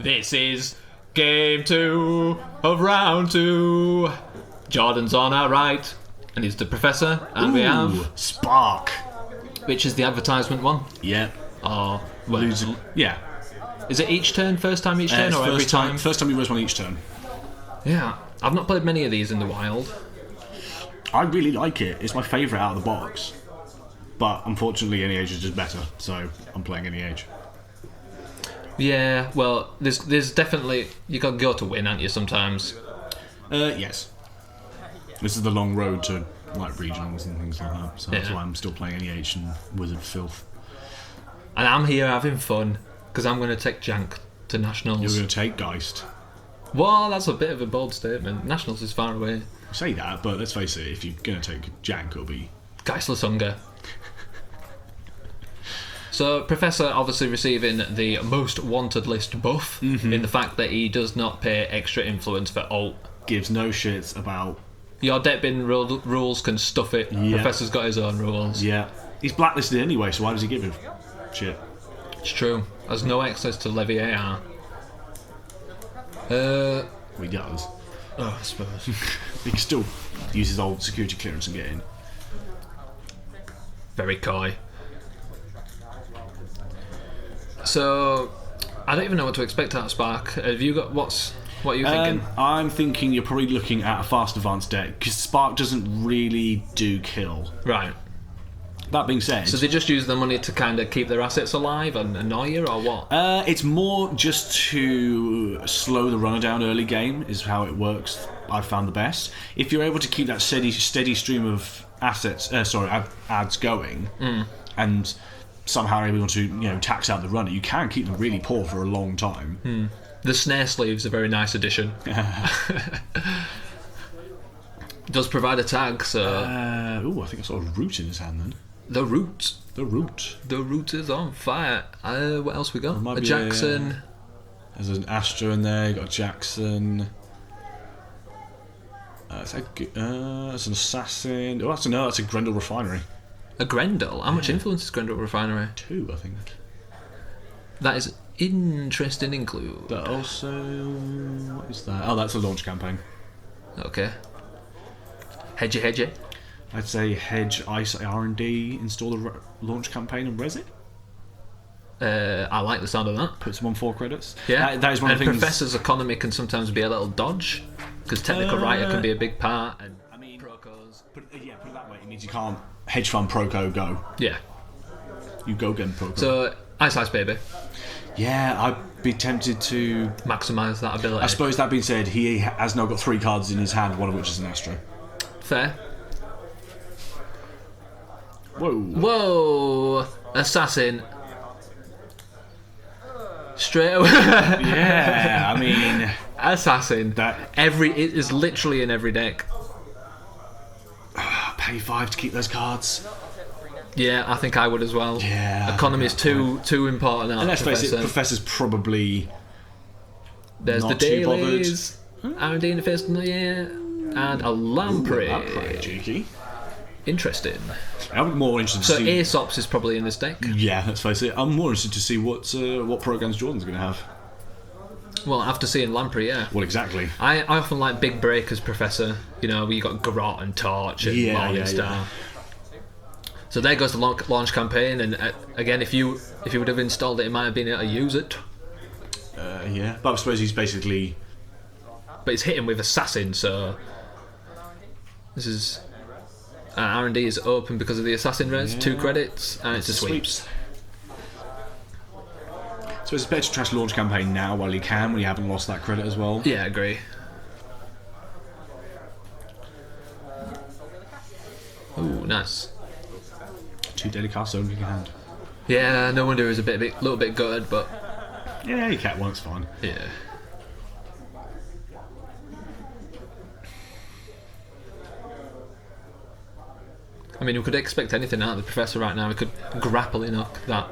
This is game 2 of round 2. Jordan's on our right, and he's the professor, and we have Spark. which is the advertisement one. Yeah. Or well, Yeah. is it each turn? First time each turn, or every time? First time you roast one each turn. Yeah, I've not played many of these in the wild. I really like it. It's my favourite out of the box. But unfortunately, any age is just better, so I'm playing any age. Yeah, well, there's definitely you got to go to win, aren't you? Sometimes. Yes. This is the long road to like regionals and things like that, so that's why I'm still playing NEH and Wizard Filth. And I'm here having fun because I'm going to take Jank to Nationals. You're going to take Geist. Well, that's a bit of a bold statement. Nationals is far away. I say that, but let's face it, if you're going to take Jank, it'll be Geistless Hunger. So, Professor obviously receiving the most wanted list buff in the fact that he does not pay extra influence for ult. gives no shits about. Your deck bin rules can stuff it. Yeah. Professor's got his own rules. Yeah. He's blacklisted anyway, so why does he give him shit? It's true. Has no access to Levy AR. Well, he does. Oh, I suppose. He can still use his old security clearance and get in. Very coy. So, I don't even know what to expect out of Spark. Have you got what are you thinking? I'm thinking you're probably looking at a fast advanced deck because Spark doesn't really do kill. Right. That being said, So they just use the money to kind of keep their assets alive and annoy you, or what? it's more just to slow the runner down early game is how it works. I've found the best. If you're able to keep that steady stream of ads going, and somehow able to tax out the runner, you can keep them really poor for a long time. The snare sleeve's a very nice addition. Does provide a tag, so I think I saw a root in his hand then. the root The root. is on fire. What else we got? might A be Jackson. There's an Astra in there. You got a Jackson. It's an assassin. Oh, that's a Grendel refinery. A Grendel. How much influence is Grendel Refinery? 2, I think. That is interesting include. But also, what is that? Oh, that's a launch campaign. Okay. Hedgy. I'd say hedge ice R&D, install the launch campaign and res it. I like the sound of that. Put some on 4 credits. Yeah, that is one of the things. Professor's economy can sometimes be a little dodge because technical writer can be a big part. And procos. Put it that way. It means you can't hedge fund proco go. Yeah. You go get proco. So Ice Baby. Yeah, I'd be tempted to Maximise that ability. I suppose that being said, he has now got 3 cards in his hand, one of which is an Astra. Fair. Whoa. Assassin. Straight away. Yeah, I mean, Assassin. that It is literally in every deck. pay 5 to keep those cards. Yeah, I think I would as well. Yeah, Economy is too important now. And let's face it, Professor's probably There's not the too bothered. dailies. R&D in the first year. And a Lamprey. Lamprey, cheeky. Interesting. I'm more interested to So see. Aesops is probably in this deck. Yeah, let's face it. I'm more interested to see what programs Jordan's going to have. Well, after seeing Lamprey, yeah. Well, exactly. I often like big breakers, Professor. Where you got Garrot and Torch and Morningstar. Yeah. So there goes the launch campaign, and again, if you would have installed it, it might have been able to use it. Yeah, but I suppose he's basically. But it's hitting with Assassin, so this is R&D is open because of the Assassin res. 2 credits, and it's a sweeps. So it's better to trash launch campaign now while you can, when you haven't lost that credit as well. Yeah, I agree. Ooh, nice. 2 daily cards in your hand. Yeah, no wonder he was a little bit gutted, but Yeah, you can't. One's fine. yeah. I mean, we could expect anything out of the Professor right now. We could grappling knock that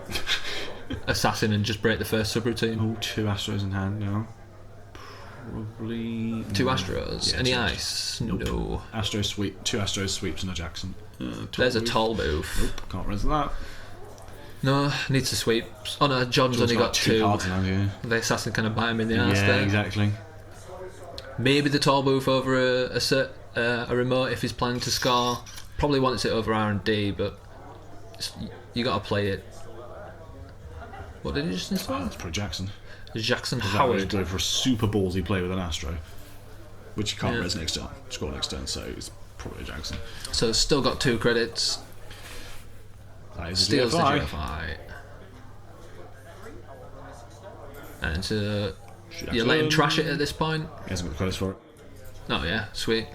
Assassin and just break the first subroutine. Oh, 2 Astros in hand now. Probably 2 Astros. Yeah, Any 2 ice? Nope. No. 2 Astros sweeps and a Jackson. There's a tall move. Nope, can't res that. No, needs to sweep. Oh no, John's only got two. cards in hand, yeah. The assassin kind of bite him in the ass Yeah, there. exactly. Maybe the tall booth over a remote if he's planning to score. Probably wants it over R&D, but you got to play it. What did he just install? That's probably Jackson. Jackson That was Howard. go for a super ballsy play with an Astro, which you can't res next turn, score next turn, so it's probably Jackson. So still got 2 credits. That is Steals the GFI. GFI. And you Jackson. let him trash it at this point. He hasn't got the credits for it. Oh yeah, sweet.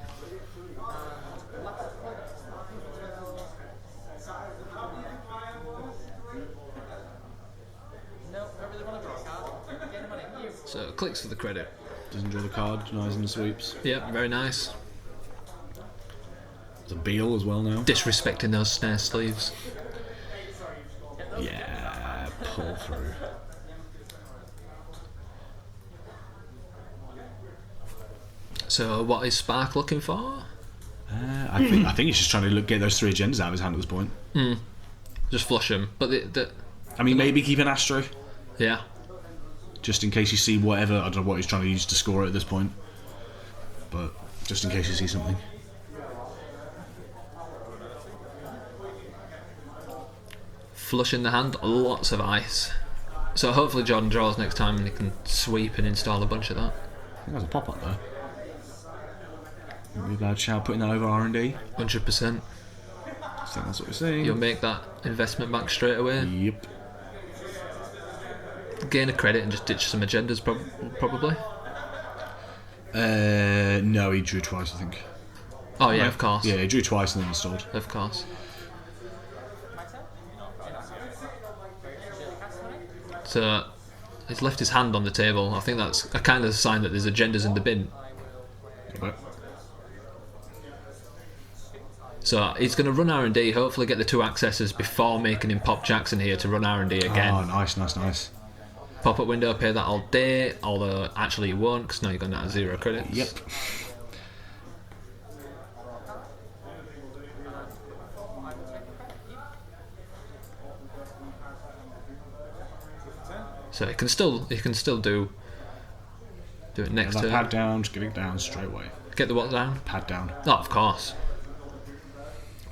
So clicks for the credit. Doesn't draw the card, denies in the sweeps. Yep, very nice. There's a Beal as well now. Disrespecting those snare sleeves. Yeah, pull through. So what is Spark looking for? I think he's just trying to get those 3 agendas out of his hand at this point. Just flush them. But I mean, maybe keep an Astro, yeah. just in case you see whatever. I don't know what he's trying to use to score it at this point, but just in case you see something. Flush in the hand, lots of ice. So hopefully Jordan draws next time and he can sweep and install a bunch of that. I think there's a pop up there. Wouldn't be a bad shout putting that over R&D. 100%. I think that's what we're saying. You'll make that investment back straight away. Yep. Gain a credit and just ditch some agendas, probably. No, he drew twice, I think. Oh yeah, of course. Yeah, he drew twice and then installed. Of course. So he's left his hand on the table. I think that's a kind of sign that there's agendas in the bin. Right. So he's going to run R&D, hopefully get the 2 accesses before making him pop Jackson here to run R&D again. Oh, nice. Pop-up window, pay that all day, although actually you won't because now you're going to have 0 credits. Yep. So he can still do it next That turn. pad down, just get it down straight away. Get the what down? Pad down. Oh, of course.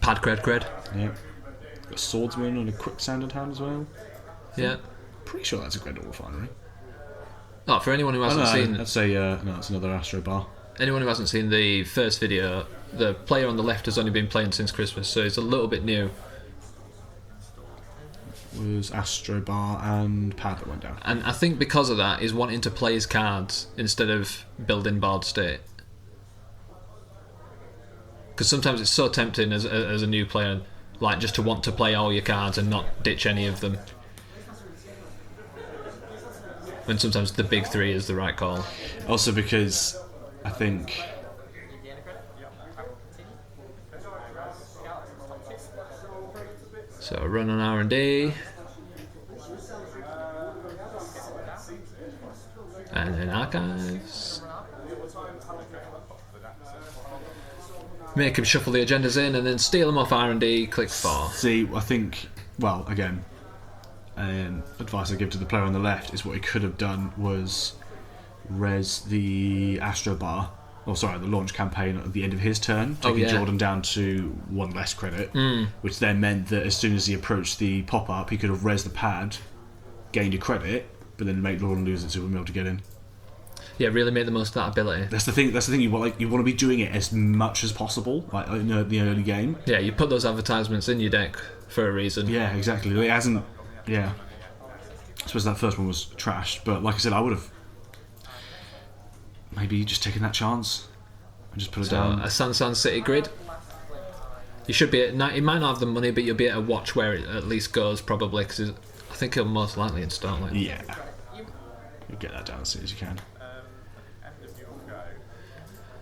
Pad cred. Yep. Got a swordsman and a quick-sanded hand as well. Yeah. Pretty sure that's a Grendel refinery. Oh, for anyone who hasn't seen, I'd say no, it's another Astro bar. anyone who hasn't seen the first video, the player on the left has only been playing since Christmas, so it's a little bit new. Was Astro bar and pad that went down. And I think because of that, he's wanting to play his cards instead of building board state. Because sometimes it's so tempting as a new player, like just to want to play all your cards and not ditch any of them. When sometimes the big 3 is the right call. Also because I think So run on R&D. And then archives. Make him shuffle the agendas in and then steal them off R&D, click 4. See, I think, well, again, advice I give to the player on the left is what he could have done was res the Astro bar, the launch campaign at the end of his turn, taking Jordan down to 1 less credit, which then meant that as soon as he approached the pop-up, he could have res the pad, gained a credit, but then make Jordan lose it to be able to get in. Yeah, really make the most of that ability. That's the thing. You want to be doing it as much as possible, like in the early game. Yeah, you put those advertisements in your deck for a reason. Yeah, exactly. It hasn't. Yeah. I suppose that first one was trashed, but like I said, I would have maybe just taken that chance and just put it down. A Sansan City grid. You should be at. He might not have the money, but you'll be able to watch where it at least goes, probably, because I think he'll most likely install it. Yeah. You get that down as soon as you can.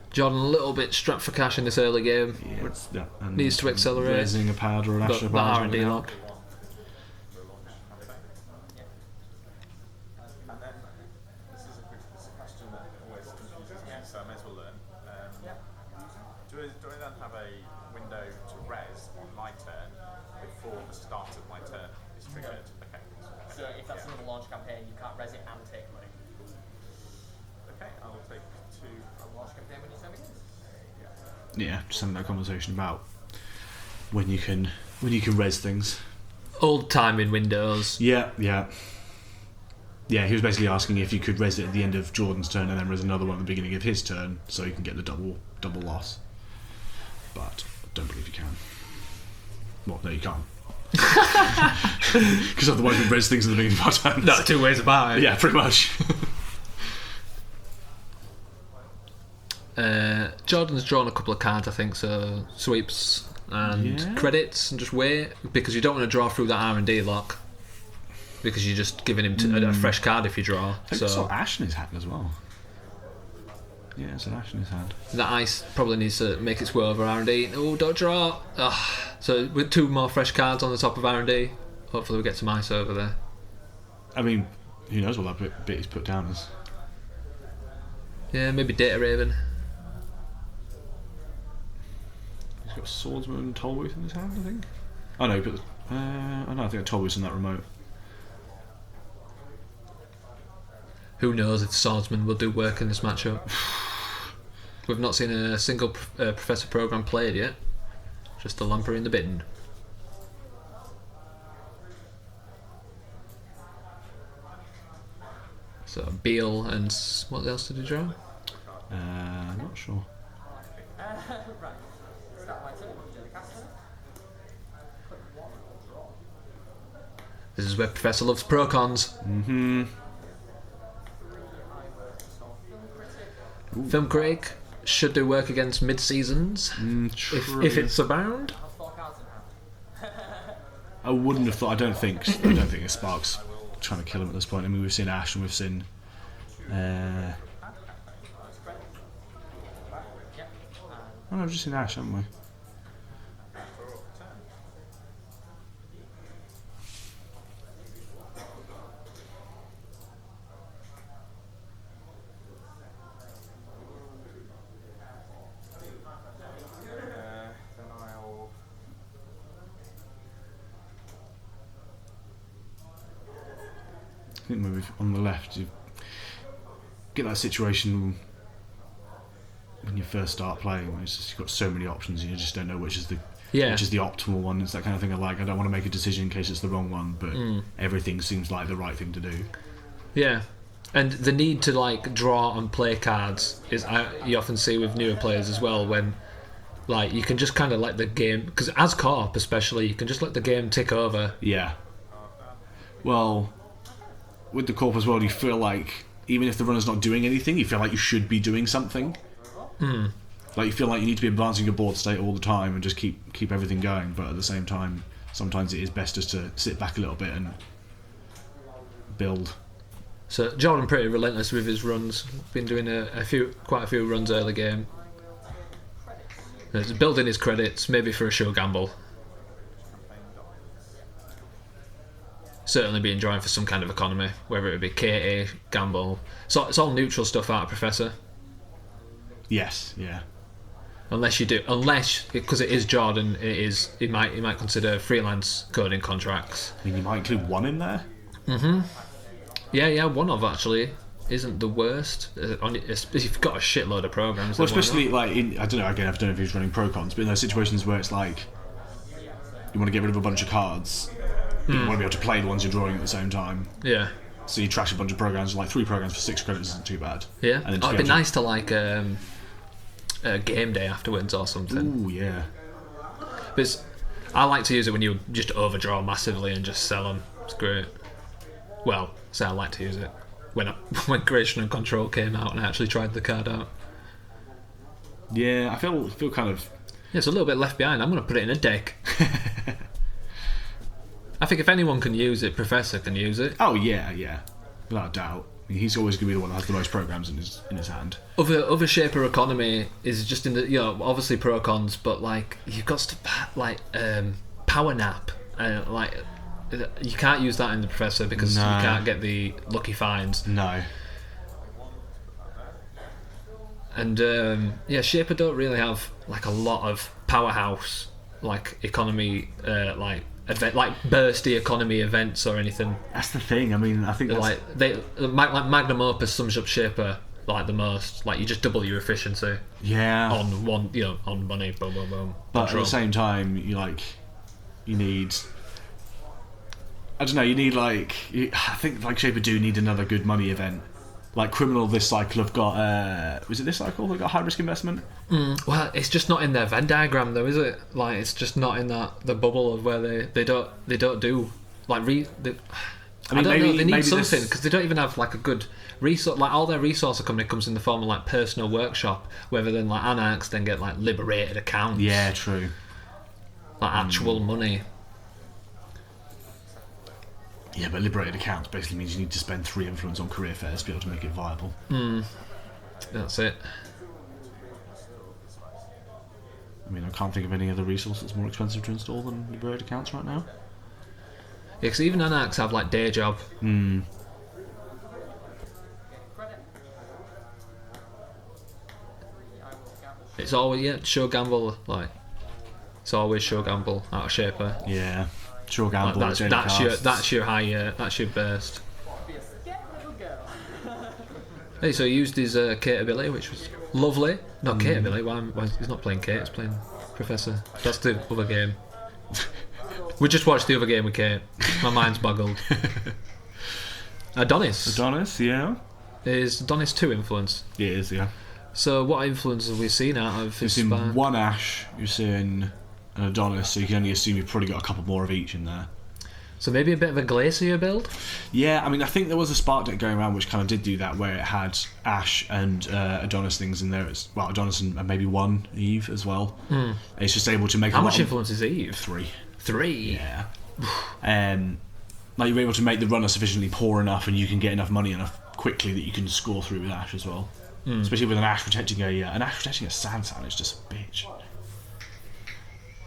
Jordan a little bit strapped for cash in this early game. Yeah, and Needs to accelerate. Resing a pad or an Astro But bar. R&D lock. So I may as well learn. Do I then have a window to res on my turn before the start of my turn is triggered? res it and take money. Okay, I will take 2. I'll watch game when you send me this. Yeah, just having that conversation about when you can res things. Old time in Windows. Yeah. Yeah, he was basically asking if you could res it at the end of Jordan's turn and then res another one at the beginning of his turn, so you can get the double loss. But I don't believe you can. Well, no, you can't. Because otherwise we res things at the beginning of our turns. No, two ways about it. Yeah, pretty much. Jordan's drawn a couple of cards, I think, so sweeps and Yeah. credits, and just wait, because you don't want to draw through that R&D lock, because you're just giving him a fresh card if you draw. I think I saw Ash in his hand as well. Yeah, it's an Ash in his hand. That ice probably needs to make its way over R&D. Oh, don't draw. Ugh. So with 2 more fresh cards on the top of R&D, hopefully we get some ice over there. I mean, who knows what that bit he's put down as. Yeah, maybe Data Raven. He's got Swordsman and Tollbooth in his hand, I think. Oh no, but I think Tollbooth's in that remote. Who knows if the Swordsman will do work in this matchup. We've not seen a single Professor program played yet. Just a lumper in the bin. So Beal and what else did he draw? I'm not sure. Right. Start my turn. Jellycaster. This is where Professor loves Procons. Mm-hmm. Film critic should do work against mid-seasons if it's abound. I'll 4 cards in hand. I wouldn't have thought. I don't think the Spark's trying to kill him at this point. I mean, we've seen Ash and we've seen. Oh no, we've just seen Ash, haven't we? Then I'll. I think maybe on the left you get that situation when you first start playing where it's just, you've got so many options and you just don't know which is the optimal one. It's that kind of thing of like, I don't want to make a decision in case it's the wrong one, but everything seems like the right thing to do. Yeah, and the need to like draw and play cards is you often see with newer players as well, when like you can just kind of let the game, because as co-op especially, you can just let the game tick over. Yeah. Well, with the corp as well, you feel like even if the runner's not doing anything, you feel like you should be doing something. Like you feel like you need to be advancing your board state all the time and just keep everything going, but at the same time sometimes it is best just to sit back a little bit and build. So Jordan pretty relentless with his runs. Been doing quite a few runs early game. He's building his credits, maybe for a show gamble. Certainly be enjoying for some kind of economy, whether it be KA, gamble. So it's all neutral stuff out of Professor. Yes, yeah. Unless because it is Jordan, he might consider freelance coding contracts. I mean, you might include one in there. Yeah, one of actually isn't the worst. If you've got a shitload of programs. Well, then why especially not? like I don't know if he's running Procons, but in those situations where it's like you want to get rid of a bunch of cards, but you want to be able to play the ones you're drawing at the same time. Yeah. So you trash a bunch of programs, like 3 programs for 6 credits isn't too bad. Yeah. And then It'd be nice to like a game day afterwards or something. Ooh, yeah. But I like to use it when you just overdraw massively and just sell them. It's great. Well, say I like to use it when Creation and Control came out and I actually tried the card out. Yeah, I feel kind of. Yeah, it's a little bit left behind. I'm going to put it in a deck. I think if anyone can use it, Professor can use it. Oh yeah, without a doubt. I mean, he's always going to be the one that has the most programs in his hand. Other shaper economy is just in the obviously pro cons, but like you've got stuff like power nap, like you can't use that in the Professor because you can't get the lucky finds. No. And shaper don't really have like a lot of powerhouse like economy like event, like bursty economy events or anything. That's the thing. I mean, I think that's, Like magnum opus sums up Shaper like the most. Like you just double your efficiency yeah. on one, on money. Boom, boom, boom. But at Control. the same time, you need. I don't know. You need I think like Shaper do need another good money event. Like Criminal this cycle have got. Was it this cycle they got high risk investment? Well, it's just not in their Venn diagram though, is it? Like it's just not in the bubble of where they don't do like I don't know. They need something because they don't even have like a good resource. Like all their resource company comes in the form of like personal workshop, whether then like Anarchs then get like liberated accounts. Yeah, true. Like actual money. Yeah, but liberated accounts basically means you need to spend 3 influence on career fairs to be able to make it viable. That's it. I mean, I can't think of any other resource that's more expensive to install than liberated accounts right now. Yeah, because even Anarchs have like day job. It's always show gamble like. It's always show gamble out of Shaper. Yeah, sure gamble. Like that's your high. That's your burst. Be a scared little girl. Hey, so he used his Kate ability, which was lovely. Not Kate ability. Why he's not playing Kate? He's playing Professor. That's the other game. We just watched the other game with Kate. My mind's boggled. Adonis. Yeah. Is Adonis 2 influence? Yeah, it is, yeah. So what influence have we seen out of his You've seen spark? one Ash, you've seen an Adonis, so you can only assume you've probably got a couple more of each in there. So maybe a bit of a Glacier build? Yeah, I mean, I think there was a Spark deck going around which kind of did do that, where it had Ash and Adonis things in there. It's, well, Adonis and maybe one Eve as well. It's just able to make How a lot much of- influence is Eve? 3. 3? Yeah. Like you're able to make the runner sufficiently poor enough, and you can get enough money enough quickly that you can score through with Ash as well. Especially with an Ash protecting a Sand Sound is just a bitch.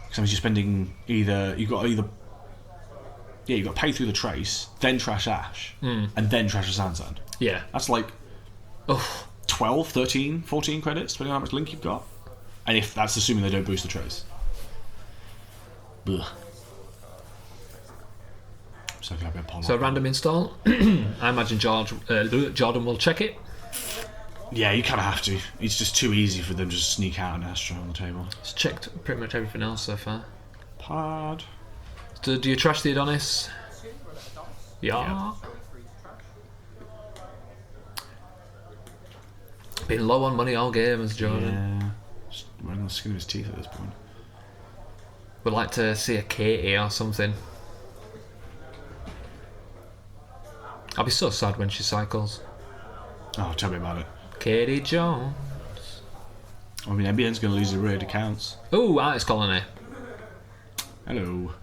Because you're spending you've got to pay through the trace, then trash Ash, and then trash a Sand Sound. Yeah. That's like Oh, 12, 13, 14 credits, depending on how much link you've got. And if that's assuming they don't boost the trace. Ugh. So glad we had Paul. so random install. I imagine Jordan will check it. Yeah, you kind of have to. It's just too easy for them to just sneak out an Astro on the table. It's checked pretty much everything else so far. Pod. So do you trash the Adonis? Yeah. Been low on money all game as Jordan. Yeah. Just running the skin of his teeth at this point. Would like to see a Katie or something. I'll be so sad when she cycles. Oh, tell me about it. Katie Jones. I mean, NBN's going to lose the raid accounts. Ooh, Artist Colony. Hello.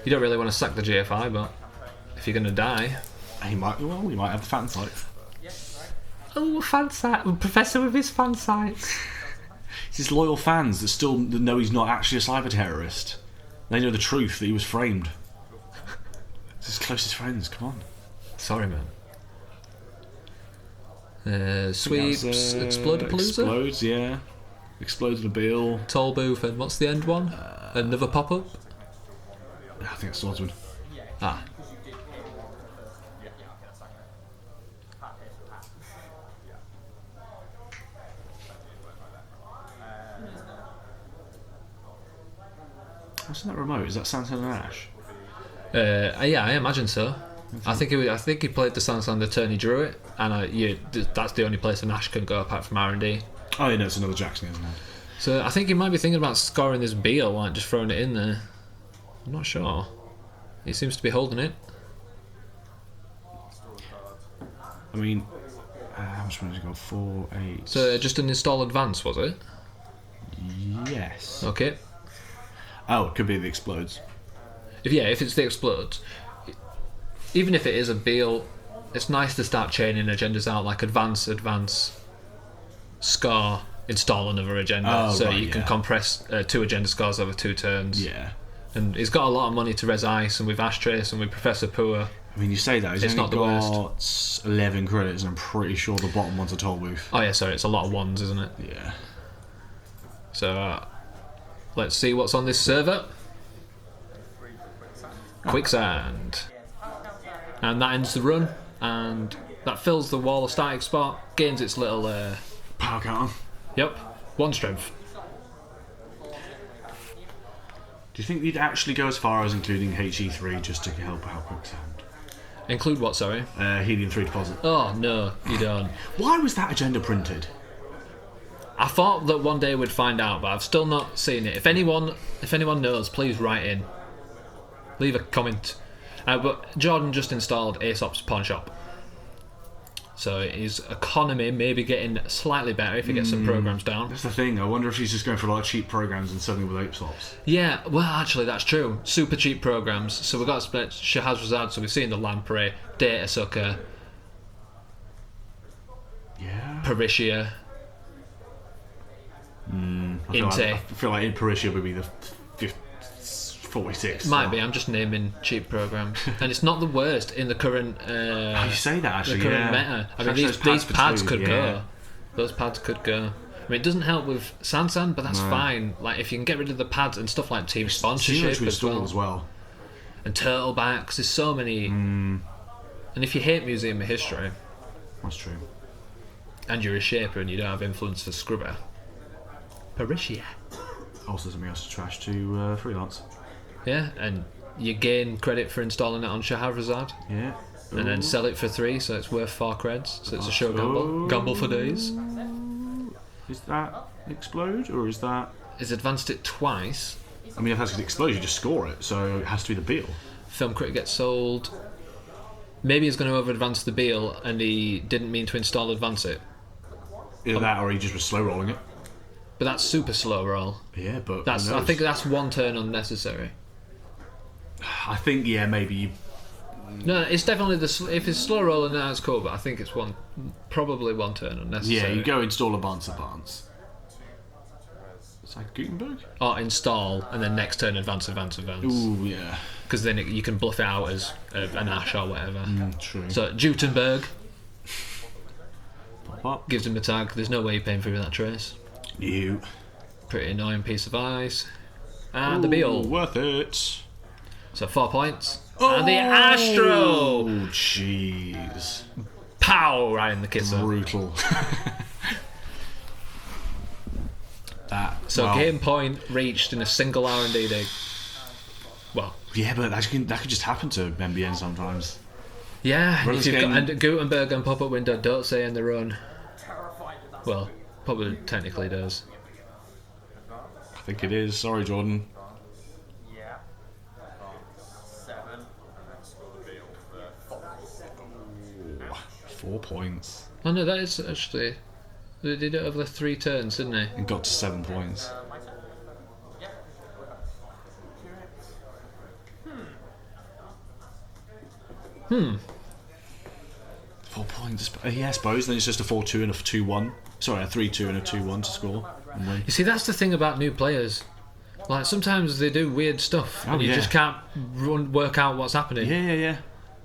You don't really want to sack the GFI, but if you're going to die... He might have the fan sites. Oh, fan site. Professor with his fan sites. It's his loyal fans that still know he's not actually a cyber terrorist. They know the truth, that he was framed. It's his closest friends, come on. Sorry, man. Sweeps, Explodapalooza, Explodes, yeah. Explodes Mobile. Tall Booth, and what's the end one? Another pop-up? I think it's Swordsman. Ah. What's in that remote? Is that Santan and Ash? Yeah, I imagine so. I think he played the Sandsand Attorney, drew it, and that's the only place an Ash can go apart from R&D. Oh, yeah, no, it's another Jackson, isn't it? So I think he might be thinking about scoring this Beal, like just throwing it in there. I'm not sure. He seems to be holding it. I mean, how much money did it go? 4, 8. So just an install advance, was it? Yes. Okay. Oh, it could be the Explodes. If it's the Explodes, even if it is a Beal, it's nice to start chaining agendas out, like advance, scar, install another agenda, so you can compress 2 agenda scars over 2 turns. Yeah. And he's got a lot of money to res ice, and with Ashtrace and with Professor Poor. I mean, you say that, he's It's only not the got 11 credits, and I'm pretty sure the bottom one's a toll booth. Oh yeah, sorry, it's a lot of ones, isn't it? Yeah. So let's see what's on this server. quicksand. And that ends the run, and that fills the wall of static spot, gains its little Power counter. yep, 1 strength. Do you think you'd actually go as far as including HE3 just to help out quicksand? Include what, sorry? Helium-3 deposit. Oh no, you don't. Why was that agenda printed? I thought that one day we'd find out, but I've still not seen it. If anyone knows, please write in. Leave a comment. But Jordan just installed Aesop's pawn shop, so his economy may be getting slightly better if he gets some programs down. That's the thing. I wonder if he's just going for a lot of cheap programs and selling with Aesops. Yeah, well, actually, that's true. Super cheap programs. So we've got split Shahrazad, so we've seen the Lamprey, Data Sucker, Yeah. Parisia, I feel like in Parisia would be the 46. Might be, I'm just naming cheap programs. And it's not the worst in the current You say that actually, the current yeah. meta. I mean, Especially these for pads 2, could yeah. go. Those pads could go. I mean, it doesn't help with Sansan, but that's fine. Like, if you can get rid of the pads and stuff like team Too sponsorship much to as install well. as well. And turtlebacks, there's so many. And if you hate Museum of History, That's true. and you're a shaper and you don't have influence for Scrubber, Parisia. Also something else to trash to freelance. Yeah, and you gain credit for installing it on Shahrazad, Yeah. and then sell it for 3, so it's worth 4 creds. So it's a show gamble. Gamble for days. Is that explode or is that? He's advanced it twice. I mean, if that's an explode, you just score it, so it has to be the Beal. Film crit gets sold. Maybe he's going to over advance the Beal and he didn't mean to install advance it. Either that or he just was slow rolling it. But that's super slow roll. Yeah, but That's who I knows? think that's 1 turn unnecessary. I think yeah, maybe you. No, it's definitely if it's slow roll and that's cool, but I think it's probably 1 turn unnecessary. Yeah, you go install advance. Is that Gutenberg? Or install and then next turn advance. Ooh, yeah. Because then you can bluff it out as an Ash or whatever. True. So Gutenberg Pop up. gives him a tag. There's no way you're paying through that trace. You. Pretty annoying piece of ice. And the Beal. Worth it. So 4 points. And the Astro! Oh, jeez. Pow! Right in the kisser. Brutal. So well, game point reached in a single R&D dig. Well, yeah, but that could just happen to MBN sometimes. yeah, Runners if you've got, getting- and Gutenberg and pop-up window don't say in the run. Well, probably technically does. I think it is. Sorry, Jordan. Yeah. 7. And then score the Beal for 4 points. Oh no, that is actually... They did it over 3 turns, didn't they? And got to 7 points. my turn. Yep. Correct. 4 points. Yeah, I suppose. Then it's just a 4-2 and a 2-1. Sorry, a 3-2 and a 2-1 to score and win. You see, that's the thing about new players. Like, sometimes they do weird stuff and you yeah. just can't work out what's happening. Yeah.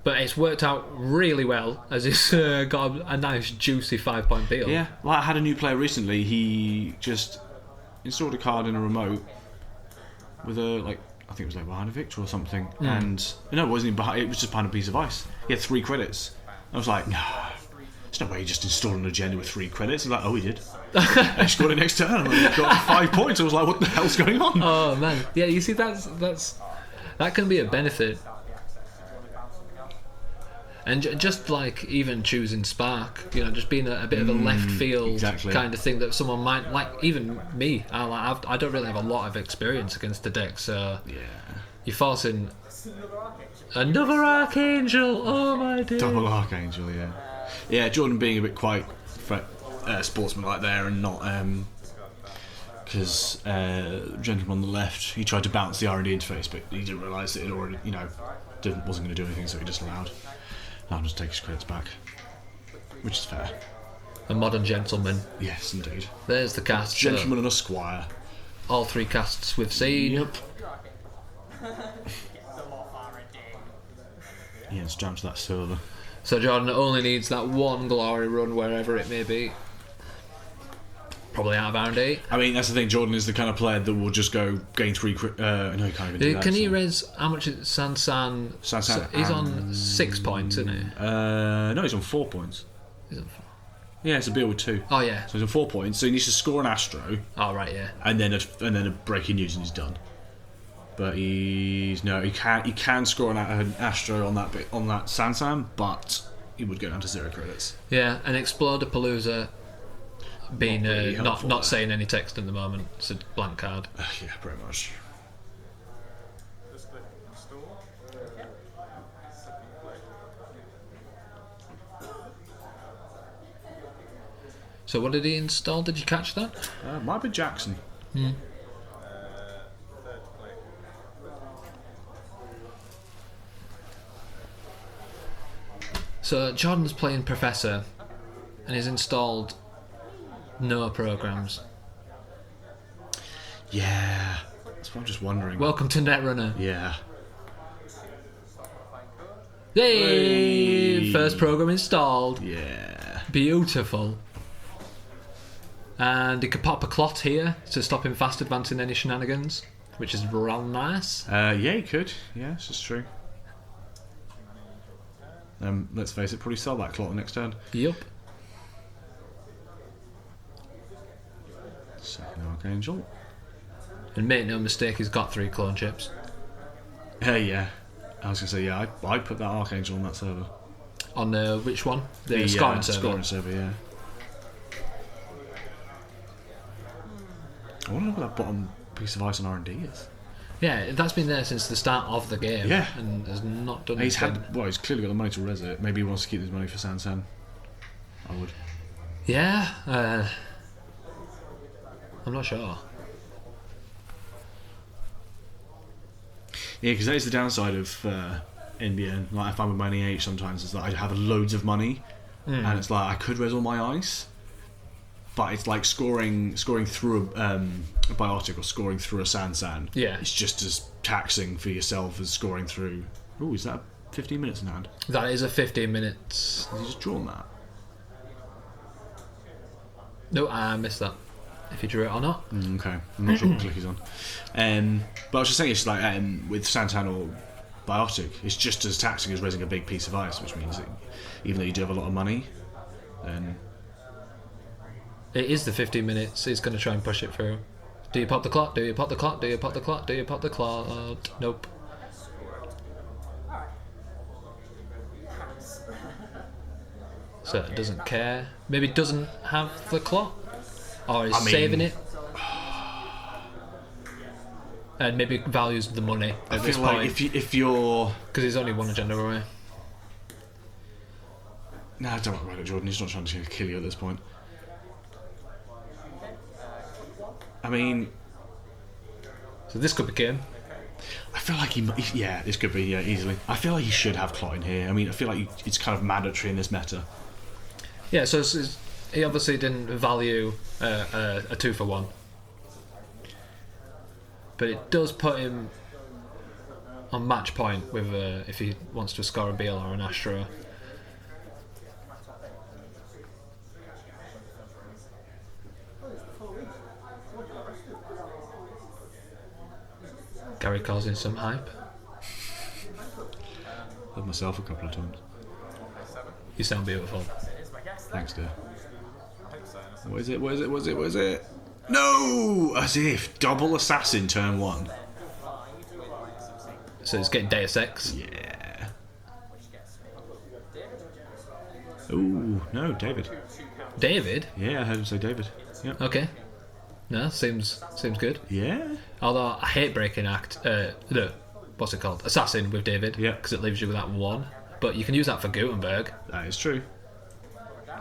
But it's worked out really well, as he's got a nice, juicy 5-point Beal. Yeah, well, I had a new player recently. He just installed a card in a remote with a, I think it was behind a victor or something. And no, it wasn't even behind, it was just behind a piece of ice. He had 3 credits. I was like, no, there's no way you just installed an agenda with 3 credits. He's like, oh, he did. And he scored it next turn and got 5 points. I was like, what the hell's going on? Oh man, yeah. You see, that can be a benefit. And just like even choosing Spark, just being a bit of a left field exactly. kind of thing that someone might like. Even me, I don't really have a lot of experience against the deck, so Yeah. you're forcing another Archangel. Oh my dear. Double Archangel, yeah. Yeah, Jordan being a bit quite sportsman-like there and not... Because gentleman on the left, he tried to bounce the R&D interface, but he didn't realise that it already, wasn't going to do anything, so he just allowed him to take his credits back. Which is fair. A modern gentleman. Yes, indeed. There's the cast. Gentleman and a squire. All 3 casts we've seen. Yep. Yeah, let's jump to that server. So Jordan only needs that 1 glory run wherever it may be. probably out of R&D. I mean, that's the thing. Jordan is the kind of player that will just go gain 3. No, he can't even do that. Can he so. raise how much is Sansan? Sansan, He's on 6 points, isn't he? No, he's on 4 points. He's on Yeah, it's a deal with 2. Oh yeah. So he's on 4 points. So he needs to score an Astro, Oh right, yeah. and then a breaking news, and he's done. But he can score an Astro on that Sansan, but he would go down to 0 credits. Yeah, and Explodapalooza being Not really not helpful not there. saying any text at the moment. It's a blank card. Yeah, pretty much. Just click install. Second click. So what did he install? Did you catch that? Might be Jackson. Third click. So Jordan's playing Professor, and he's installed no programs. Yeah, that's what I'm just wondering. Welcome to Netrunner. Yeah. Yay! Hey! First program installed. Yeah. Beautiful. And he could pop a clot here to stop him fast advancing any shenanigans, which is real nice. Yeah, he could. Yeah, this is true. Let's face it, probably sell that clot next turn. Yup. Second Archangel. And make no mistake, he's got 3 clone chips. Yeah. I was going to say, yeah, I'd put that Archangel on that server. On which one? The scoring server. Scoring server, yeah. I wonder what that bottom piece of ice on R&D is. Yeah, that's been there since the start of the game. Yeah. And has not done He's anything. he's clearly got the money to res it. Maybe he wants to keep his money for Sansan. I would. Yeah, I'm not sure. Yeah, because that is the downside of NBN. Like I find with my NEH sometimes is that I have loads of money, and it's like I could res all my ice, but it's like scoring through a biotic or scoring through a Sansan. Yeah. It's just as taxing for yourself as scoring through. Oh, is that 15 minutes in hand? That is a 15 minutes. Has he just drawn that? No, I missed that. If you drew it or not. Okay, I'm not sure what click he's on. But I was just saying, it's like with Santan or Biotic, it's just as taxing as resing a big piece of ice, which means that even though you do have a lot of money, then It is the 15 minutes. He's going to try and push it through. Do you pop the clock? Do you pop the clock? Do you pop the clock? Do you pop the clock? Nope. So it doesn't care. Maybe doesn't have the clock? Or is I mean- saving it? And maybe values the money I at this feel like point. if you're Because he's only one agenda away. nah, don't worry about it, Jordan. He's not trying to kill you at this point. I mean, So this could be game. I feel like yeah, this could be easily. I feel like he should have Clot in here. I mean, I feel like it's kind of mandatory in this meta. Yeah, so he obviously didn't value a 2-for-1. But it does put him on match point with if he wants to score a Beal or an Astro. Gary causing some hype. I've myself a couple of times. You sound beautiful. Thanks, dear. What is it? What is it? What is it? What is it? No! As if double assassin turn 1. So it's getting Deus Ex. Yeah. Ooh, no, David. David? Yeah, I heard him say David. Yep. Okay. No, seems good. Yeah. Although I hate breaking act. No, what's it called? Assassin with David. Yeah. Because it leaves you with that 1. But you can use that for Gutenberg. That is true.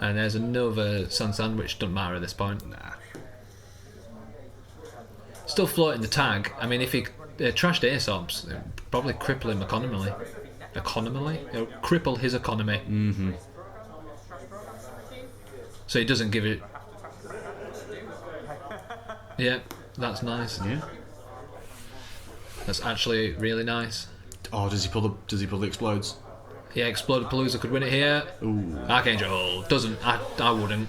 And there's another Sansan, which doesn't matter at this point. Nah. Still floating the tag. I mean, if he trashed Aesop's, it would probably cripple him economically. Economically? It'll cripple his economy. Mm-hmm. So he doesn't give it. Yeah, that's nice. Yeah. That's actually really nice. Oh, does he pull the explodes? Yeah, Explodapalooza could win it here. Ooh. Archangel doesn't. I wouldn't.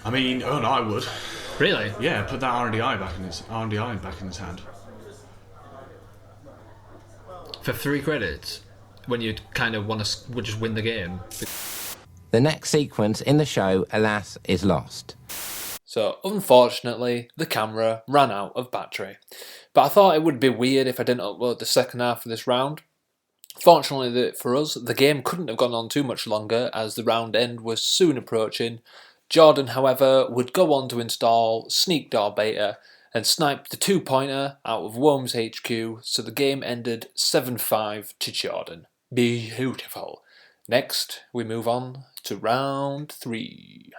I mean, oh no, I would. Really? Yeah, put that RDI back in his hand. For 3 credits? When you kind of want to would just win the game? The next sequence in the show, alas, is lost. So, unfortunately, the camera ran out of battery. But I thought it would be weird if I didn't upload the second half of this round. Fortunately for us, the game couldn't have gone on too much longer as the round end was soon approaching. Jordan, however, would go on to install Sneak Door Beta and snipe the 2-pointer out of Worms HQ, so the game ended 7-5 to Jordan. Beautiful. Next, we move on to round 3.